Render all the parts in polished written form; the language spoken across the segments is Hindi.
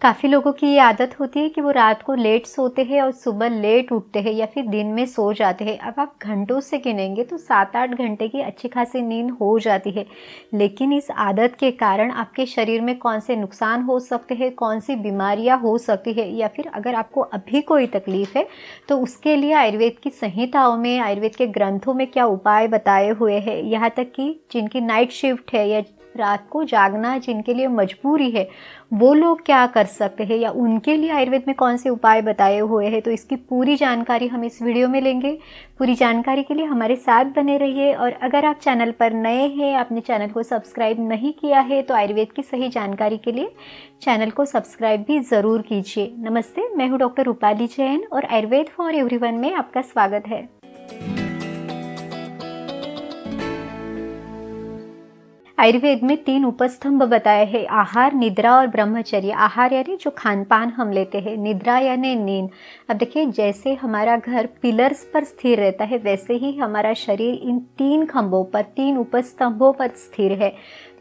काफ़ी लोगों की ये आदत होती है कि वो रात को लेट सोते हैं और सुबह लेट उठते हैं या फिर दिन में सो जाते हैं। अब आप घंटों से गिनेंगे तो 7-8 घंटे की अच्छी खासी नींद हो जाती है। लेकिन इस आदत के कारण आपके शरीर में कौन से नुकसान हो सकते हैं, कौन सी बीमारियां हो सकती है, या फिर अगर आपको अभी कोई तकलीफ है तो उसके लिए आयुर्वेद की संहिताओं में, आयुर्वेद के ग्रंथों में क्या उपाय बताए हुए हैं। यहाँ तक कि जिनकी नाइट शिफ्ट है या रात को जागना जिनके लिए मजबूरी है, वो लोग क्या कर सकते हैं या उनके लिए आयुर्वेद में कौन से उपाय बताए हुए हैं, तो इसकी पूरी जानकारी हम इस वीडियो में लेंगे। पूरी जानकारी के लिए हमारे साथ बने रहिए। और अगर आप चैनल पर नए हैं, आपने चैनल को सब्सक्राइब नहीं किया है, तो आयुर्वेद की सही जानकारी के लिए चैनल को सब्सक्राइब भी ज़रूर कीजिए। नमस्ते, मैं हूँ डॉक्टर रूपाली जैन और आयुर्वेद फॉर एवरीवन में आपका स्वागत है। आयुर्वेद में 3 उपस्तंभ बताए हैं: आहार, निद्रा और ब्रह्मचर्य। आहार यानी जो खान पान हम लेते हैं, निद्रा यानी नींद। अब देखिए, जैसे हमारा घर पिलर्स पर स्थिर रहता है, वैसे ही हमारा शरीर इन 3 खंभों पर, 3 उपस्तंभों पर स्थिर है।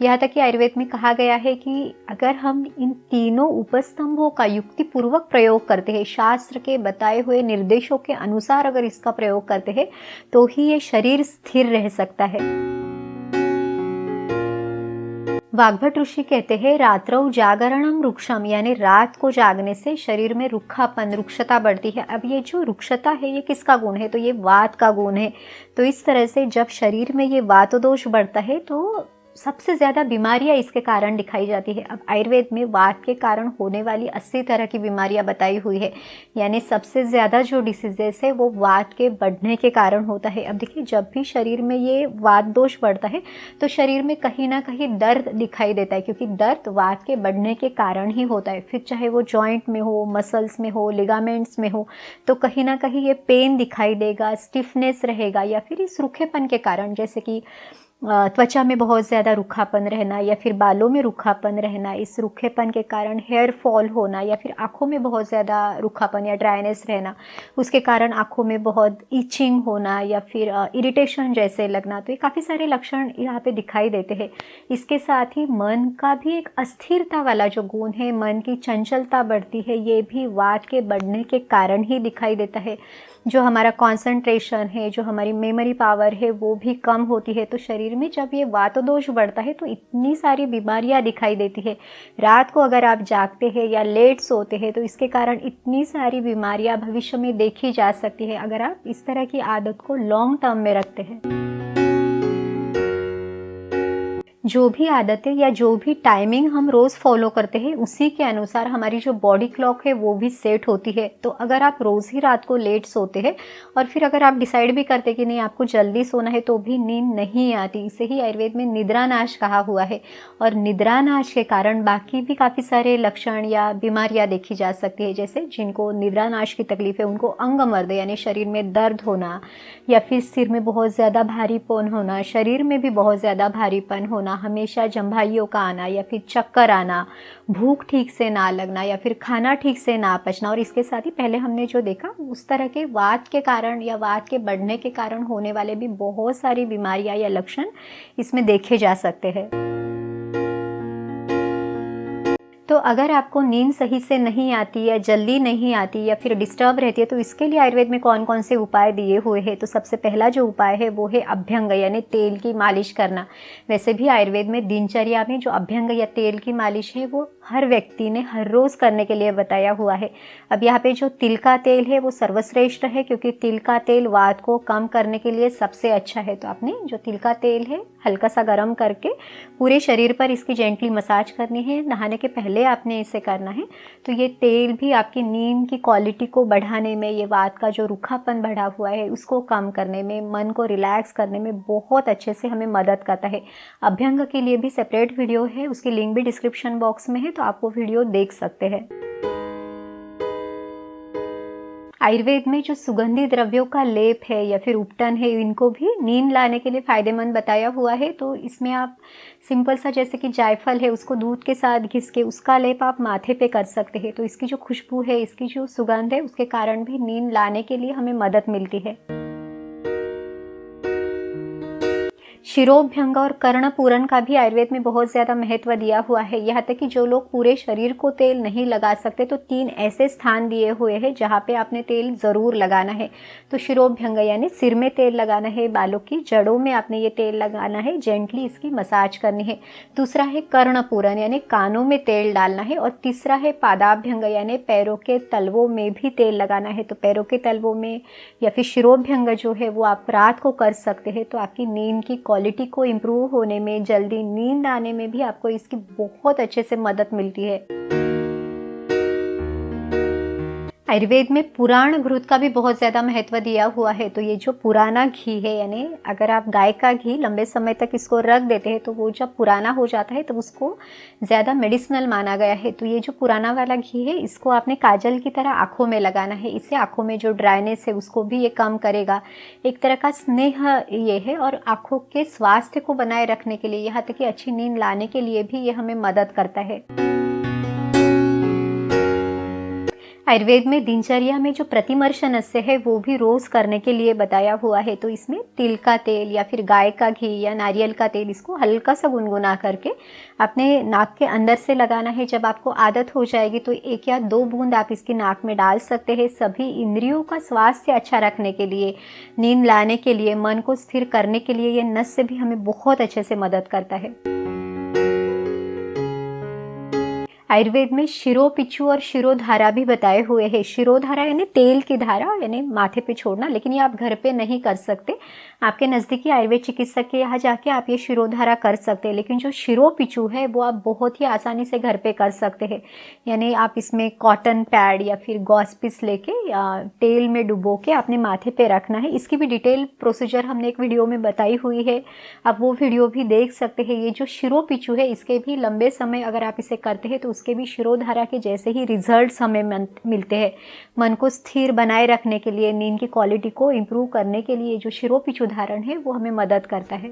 यहाँ तक कि आयुर्वेद में कहा गया है कि अगर हम इन तीनों उपस्तंभों का युक्तिपूर्वक प्रयोग करते हैं, शास्त्र के बताए हुए निर्देशों के अनुसार अगर इसका प्रयोग करते हैं, तो ही ये शरीर स्थिर रह सकता है। वाग्भट ऋषि कहते हैं, रात्रौ जागरणम रुक्षम, यानी रात को जागने से शरीर में रुक्षापन, रुक्षता बढ़ती है। अब ये जो रुक्षता है ये किसका गुण है, तो ये वात का गुण है। तो इस तरह से जब शरीर में ये वात दोष बढ़ता है तो सबसे ज़्यादा बीमारियां इसके कारण दिखाई जाती है। अब आयुर्वेद में वात के कारण होने वाली 80 तरह की बीमारियां बताई हुई है, यानी सबसे ज़्यादा जो डिसीजेस है वो वात के बढ़ने के कारण होता है। अब देखिए, जब भी शरीर में ये वात दोष बढ़ता है तो शरीर में कहीं ना कहीं दर्द दिखाई देता है, क्योंकि दर्द वात के बढ़ने के कारण ही होता है। फिर चाहे वो जॉइंट में हो, मसल्स में हो, लिगामेंट्स में हो, तो कहीं ना कहीं ये पेन दिखाई देगा, स्टिफनेस रहेगा, या फिर इस रूखेपन के कारण, जैसे कि त्वचा में बहुत ज़्यादा रूखापन रहना या फिर बालों में रूखापन रहना, इस रूखेपन के कारण हेयर फॉल होना, या फिर आँखों में बहुत ज़्यादा रूखापन या ड्राइनेस रहना, उसके कारण आँखों में बहुत ईचिंग होना या फिर इरिटेशन जैसे लगना। तो ये काफ़ी सारे लक्षण यहाँ पे दिखाई देते हैं। इसके साथ ही मन का भी एक अस्थिरता वाला जो गुण है, मन की चंचलता बढ़ती है, ये भी वात के बढ़ने के कारण ही दिखाई देता है। जो हमारा कंसंट्रेशन है, जो हमारी मेमोरी पावर है, वो भी कम होती है। तो शरीर में जब ये वातदोष बढ़ता है तो इतनी सारी बीमारियां दिखाई देती है। रात को अगर आप जागते हैं या लेट सोते हैं तो इसके कारण इतनी सारी बीमारियां भविष्य में देखी जा सकती है, अगर आप इस तरह की आदत को लॉन्ग टर्म में रखते हैं। जो भी आदतें या जो भी टाइमिंग हम रोज़ फॉलो करते हैं, उसी के अनुसार हमारी जो बॉडी क्लॉक है वो भी सेट होती है। तो अगर आप रोज़ ही रात को लेट सोते हैं और फिर अगर आप डिसाइड भी करते कि नहीं आपको जल्दी सोना है, तो भी नींद नहीं आती। इसे ही आयुर्वेद में निद्रानाश कहा हुआ है। और निद्रानाश के कारण बाकी भी काफ़ी सारे लक्षण या बीमारियाँ देखी जा सकती है। जैसे जिनको निद्रानाश की तकलीफ है उनको अंगमर्द यानी शरीर में दर्द होना, या फिर सिर में बहुत ज़्यादा भारीपन होना, शरीर में भी बहुत ज़्यादा भारीपन होना, हमेशा जम्भाइयों का आना, या फिर चक्कर आना, भूख ठीक से ना लगना, या फिर खाना ठीक से ना पचना। और इसके साथ ही पहले हमने जो देखा, उस तरह के वात के कारण या वात के बढ़ने के कारण होने वाले भी बहुत सारी बीमारियां या लक्षण इसमें देखे जा सकते हैं। तो अगर आपको नींद सही से नहीं आती या जल्दी नहीं आती या फिर डिस्टर्ब रहती है, तो इसके लिए आयुर्वेद में कौन कौन से उपाय दिए हुए हैं। तो सबसे पहला जो उपाय है वो है अभ्यंग, यानी तेल की मालिश करना। वैसे भी आयुर्वेद में दिनचर्या में जो अभ्यंग या तेल की मालिश है वो हर व्यक्ति ने हर रोज़ करने के लिए बताया हुआ है। अब यहाँ पे जो तिल का तेल है वो सर्वश्रेष्ठ है, क्योंकि तिल का तेल वात को कम करने के लिए सबसे अच्छा है। तो आपने जो तिल का तेल है हल्का सा गर्म करके पूरे शरीर पर इसकी जेंटली मसाज करनी है। नहाने के पहले आपने इसे करना है। तो ये तेल भी आपकी नींद की क्वालिटी को बढ़ाने में, ये वात का जो रूखापन बढ़ा हुआ है उसको कम करने में, मन को रिलैक्स करने में बहुत अच्छे से हमें मदद करता है। अभ्यंग के लिए भी सेपरेट वीडियो है, उसकी लिंक भी डिस्क्रिप्शन बॉक्स में है, तो आप वो वीडियो देख सकते हैं। आयुर्वेद में जो सुगंधी द्रव्यों का लेप है या फिर उपटन है, इनको भी नींद लाने के लिए फ़ायदेमंद बताया हुआ है। तो इसमें आप सिंपल सा, जैसे कि जायफल है, उसको दूध के साथ घिस के उसका लेप आप माथे पे कर सकते हैं। तो इसकी जो खुशबू है, इसकी जो सुगंध है, उसके कारण भी नींद लाने के लिए हमें मदद मिलती है। शिरोभ्यंग और कर्णपूरन का भी आयुर्वेद में बहुत ज़्यादा महत्व दिया हुआ है। यहाँ तक कि जो लोग पूरे शरीर को तेल नहीं लगा सकते तो 3 ऐसे स्थान दिए हुए हैं जहाँ पे आपने तेल ज़रूर लगाना है। तो शिरोभ्यंग यानी सिर में तेल लगाना है, बालों की जड़ों में आपने ये तेल लगाना है, जेंटली इसकी मसाज करनी है। दूसरा है कर्णपूरन यानी कानों में तेल डालना है। और तीसरा है पादाभ्यंग यानी पैरों के तलवों में भी तेल लगाना है। तो पैरों के तलवों में या फिर शिरोभ्यंग जो है वो आप रात को कर सकते हैं। तो आपकी नींद की क्वालिटी को इम्प्रूव होने में, जल्दी नींद आने में भी आपको इसकी बहुत अच्छे से मदद मिलती है। आयुर्वेद में पुराण घृत का भी बहुत ज़्यादा महत्व दिया हुआ है। तो ये जो पुराना घी है, यानी अगर आप गाय का घी लंबे समय तक इसको रख देते हैं तो वो जब पुराना हो जाता है तो उसको ज़्यादा मेडिसिनल माना गया है। तो ये जो पुराना वाला घी है इसको आपने काजल की तरह आँखों में लगाना है। इससे आँखों में जो ड्राइनेस है उसको भी ये कम करेगा। एक तरह का स्नेह ये है और आँखों के स्वास्थ्य को बनाए रखने के लिए, यहाँ तक कि अच्छी नींद लाने के लिए भी ये हमें मदद करता है। आयुर्वेद में दिनचर्या में जो प्रतिमर्श नस्य है वो भी रोज़ करने के लिए बताया हुआ है। तो इसमें तिल का तेल या फिर गाय का घी या नारियल का तेल, इसको हल्का सा गुनगुना करके अपने नाक के अंदर से लगाना है। जब आपको आदत हो जाएगी तो 1 या 2 बूंद आप इसकी नाक में डाल सकते हैं। सभी इंद्रियों का स्वास्थ्य अच्छा रखने के लिए, नींद लाने के लिए, मन को स्थिर करने के लिए ये नस्य भी हमें बहुत अच्छे से मदद करता है। आयुर्वेद में शिरोपिच्छु और शिरोधारा भी बताए हुए हैं। शिरोधारा यानी तेल की धारा, यानी माथे पे छोड़ना, लेकिन ये आप घर पे नहीं कर सकते। आपके नज़दीकी आयुर्वेद चिकित्सक के यहाँ जाके आप ये शिरोधारा कर सकते हैं। लेकिन जो शिरोपिच्छु है वो आप बहुत ही आसानी से घर पे कर सकते हैं। यानी आप इसमें कॉटन पैड या फिर गॉस पीस लेके या तेल में डुबो के अपने माथे पे रखना है। इसकी भी डिटेल प्रोसीजर हमने एक वीडियो में बताई हुई है, आप वो वीडियो भी देख सकते हैं। ये जो शिरोपिच्छु है इसके भी लंबे समय अगर आप इसे करते हैं तो उसके भी शिरोधारा के जैसे ही रिजल्ट्स हमें मिलते हैं। मन को स्थिर बनाए रखने के लिए, नींद की क्वालिटी को इम्प्रूव करने के लिए जो शिरोपिच्छु धारण है वो हमें मदद करता है।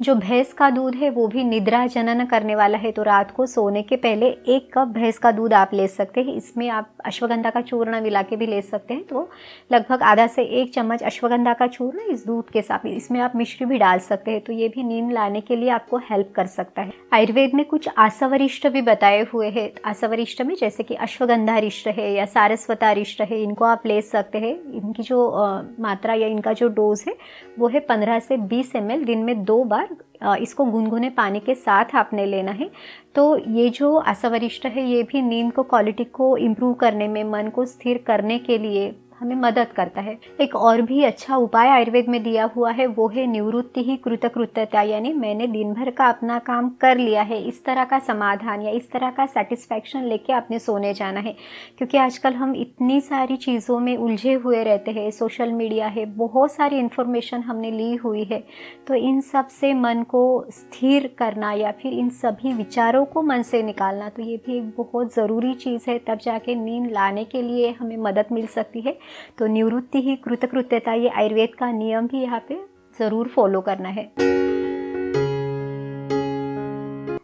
जो भैंस का दूध है वो भी निद्रा जनन करने वाला है। तो रात को सोने के पहले 1 कप भैंस का दूध आप ले सकते हैं। इसमें आप अश्वगंधा का चूर्ण मिला के भी ले सकते हैं। तो लगभग आधा से 1 चम्मच अश्वगंधा का चूर्ण इस दूध के साथ, इसमें आप मिश्री भी डाल सकते हैं। तो ये भी नींद लाने के लिए आपको हेल्प कर सकता है। आयुर्वेद में कुछ आसवरिष्ट भी बताए हुए हैं। आसवरिष्ट में जैसे कि अश्वगंधारिष्ट है या सारस्वतारिष्ट है, इनको आप ले सकते हैं। इनकी जो मात्रा या इनका जो डोज है वो है 15 से 20 ml, दिन में 2 बार इसको गुनगुने पानी के साथ आपने लेना है। तो ये जो आसवरिष्ट है ये भी नींद को क्वालिटी को इम्प्रूव करने में, मन को स्थिर करने के लिए हमें मदद करता है। एक और भी अच्छा उपाय आयुर्वेद में दिया हुआ है वो है निवृत्ति ही कृतकृत्यता, यानी मैंने दिन भर का अपना काम कर लिया है, इस तरह का समाधान या इस तरह का सेटिस्फैक्शन लेके आपने सोने जाना है। क्योंकि आजकल हम इतनी सारी चीज़ों में उलझे हुए रहते हैं, सोशल मीडिया है, बहुत सारी इन्फॉर्मेशन हमने ली हुई है। तो इन सब से मन को स्थिर करना या फिर इन सभी विचारों को मन से निकालना, तो ये भी एक बहुत ज़रूरी चीज़ है। तब जाके नींद लाने के लिए हमें मदद मिल सकती है। तो निवृत्ति ही कृतकृत्यता, ये आयुर्वेद का नियम भी यहाँ पे ज़रूर फॉलो करना है।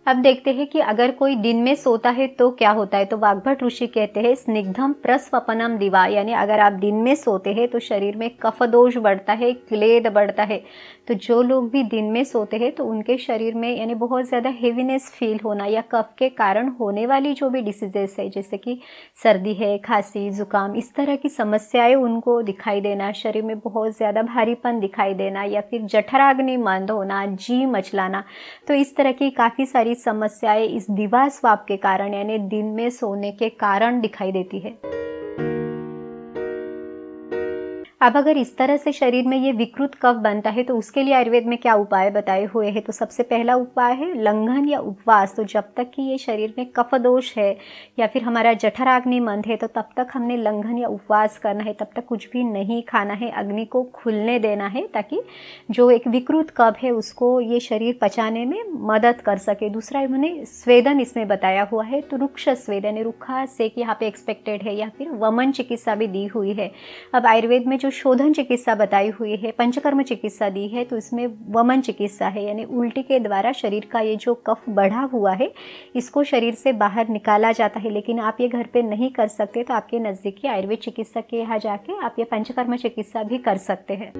अब देखते हैं कि अगर कोई दिन में सोता है तो क्या होता है। तो वाग्भट ऋषि कहते हैं स्निग्धम प्रस्वपनम दिवा, यानी अगर आप दिन में सोते हैं तो शरीर में कफ दोष बढ़ता है, क्लेद बढ़ता है। तो जो लोग भी दिन में सोते हैं तो उनके शरीर में यानी बहुत ज़्यादा हेवीनेस फील होना या कफ के कारण होने वाली जो भी डिसीजेस है, जैसे कि सर्दी है, खांसी, जुकाम, इस तरह की समस्याएं उनको दिखाई देना, शरीर में बहुत ज़्यादा भारीपन दिखाई देना या फिर जठराग्नि मंद होना, जी मचलाना, तो इस तरह की काफ़ी सारी समस्याएं इस दिवा स्वाप के कारण यानी दिन में सोने के कारण दिखाई देती है। अब अगर इस तरह से शरीर में ये विकृत कफ बनता है तो उसके लिए आयुर्वेद में क्या उपाय बताए हुए हैं। तो सबसे पहला उपाय है लंघन या उपवास। तो जब तक कि ये शरीर में कफ दोष है या फिर हमारा जठराग्नि मंद है तो तब तक हमने लंघन या उपवास करना है, तब तक कुछ भी नहीं खाना है, अग्नि को खुलने देना है ताकि जो एक विकृत कफ है उसको ये शरीर पचाने में मदद कर सके। दूसरा इन्होंने स्वेदन इसमें बताया हुआ है। तो रुक्ष स्वेद यानी रुखा सेक यहाँ पे एक्सपेक्टेड है या फिर वमन चिकित्सा भी दी हुई है। अब आयुर्वेद में जो शोधन चिकित्सा बताई हुई है, पंचकर्म चिकित्सा दी है, तो इसमें वमन चिकित्सा है यानी उल्टी के द्वारा शरीर का ये जो कफ बढ़ा हुआ है इसको शरीर से बाहर निकाला जाता है। लेकिन आप ये घर पे नहीं कर सकते तो आपके नज़दीकी आयुर्वेद चिकित्सक के यहाँ जाके आप ये पंचकर्म चिकित्सा भी कर सकते हैं।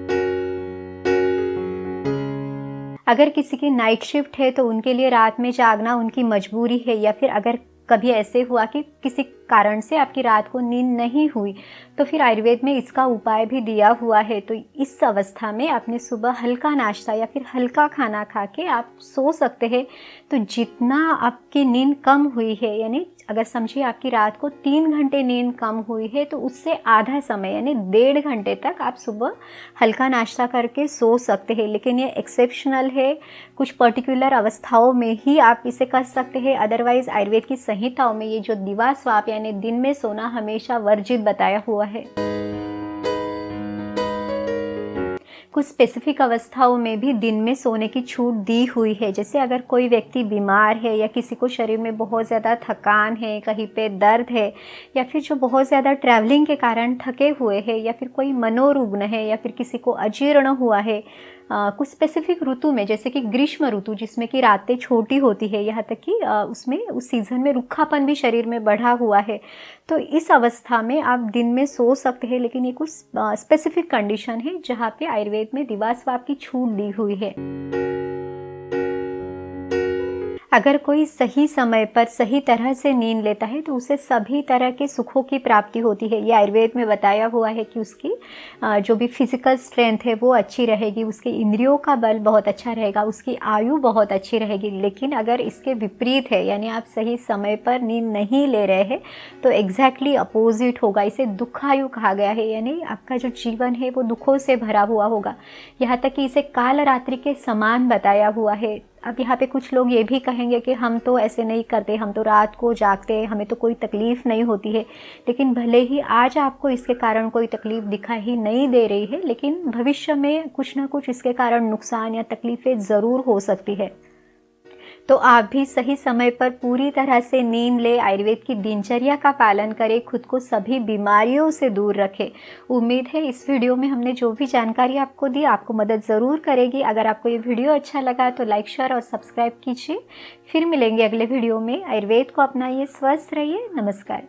अगर किसी की नाइट शिफ्ट है तो उनके लिए रात में जागना उनकी मजबूरी है, या फिर अगर कभी ऐसे हुआ कि किसी कारण से आपकी रात को नींद नहीं हुई तो फिर आयुर्वेद में इसका उपाय भी दिया हुआ है। तो इस अवस्था में आपने सुबह हल्का नाश्ता या फिर हल्का खाना खा के आप सो सकते हैं। तो जितना आपकी नींद कम हुई है, यानी अगर समझिए आपकी रात को 3 घंटे नींद कम हुई है तो उससे आधा समय यानी 1.5 घंटे तक आप सुबह हल्का नाश्ता करके सो सकते हैं। लेकिन ये एक्सेप्शनल है, कुछ पर्टिकुलर अवस्थाओं में ही आप इसे कर सकते हैं। अदरवाइज आयुर्वेद की संहिताओं में ये जो दिवा स्वाप यानी दिन में सोना हमेशा वर्जित बताया हुआ है। कुछ स्पेसिफिक अवस्थाओं में भी दिन में सोने की छूट दी हुई है। जैसे अगर कोई व्यक्ति बीमार है या किसी को शरीर में बहुत ज़्यादा थकान है, कहीं पे दर्द है, या फिर जो बहुत ज़्यादा ट्रैवलिंग के कारण थके हुए हैं, या फिर कोई मनोरुग्ण है, या फिर किसी को अजीर्ण हुआ है, कुछ स्पेसिफिक ऋतु में जैसे कि ग्रीष्म ऋतु जिसमें कि रातें छोटी होती है, यहाँ तक कि उसमें उस सीज़न में रूखापन भी शरीर में बढ़ा हुआ है, तो इस अवस्था में आप दिन में सो सकते हैं। लेकिन ये कुछ स्पेसिफिक कंडीशन है जहाँ पे आयुर्वेद में दिवा स्वाप की छूट दी हुई है। अगर कोई सही समय पर सही तरह से नींद लेता है तो उसे सभी तरह के सुखों की प्राप्ति होती है। ये आयुर्वेद में बताया हुआ है कि उसकी जो भी फिजिकल स्ट्रेंथ है वो अच्छी रहेगी, उसके इंद्रियों का बल बहुत अच्छा रहेगा, उसकी आयु बहुत अच्छी रहेगी। लेकिन अगर इसके विपरीत है, यानी आप सही समय पर नींद नहीं ले रहे हैं, तो एग्जैक्टली अपोजिट होगा। इसे दुखायु कहा गया है, यानी आपका जो जीवन है वो दुखों से भरा हुआ होगा। यहाँ तक कि इसे काल रात्रि के समान बताया हुआ है। अब यहाँ पे कुछ लोग ये भी कहेंगे कि हम तो ऐसे नहीं करते, हम तो रात को जागते हैं, हमें तो कोई तकलीफ़ नहीं होती है। लेकिन भले ही आज आपको इसके कारण कोई तकलीफ़ दिखाई नहीं दे रही है, लेकिन भविष्य में कुछ ना कुछ इसके कारण नुकसान या तकलीफ़ें ज़रूर हो सकती है। तो आप भी सही समय पर पूरी तरह से नींद ले, आयुर्वेद की दिनचर्या का पालन करें, खुद को सभी बीमारियों से दूर रखें। उम्मीद है इस वीडियो में हमने जो भी जानकारी आपको दी आपको मदद ज़रूर करेगी। अगर आपको ये वीडियो अच्छा लगा तो लाइक, शेयर और सब्सक्राइब कीजिए। फिर मिलेंगे अगले वीडियो में। आयुर्वेद को अपनाइए, स्वस्थ रहिए। नमस्कार।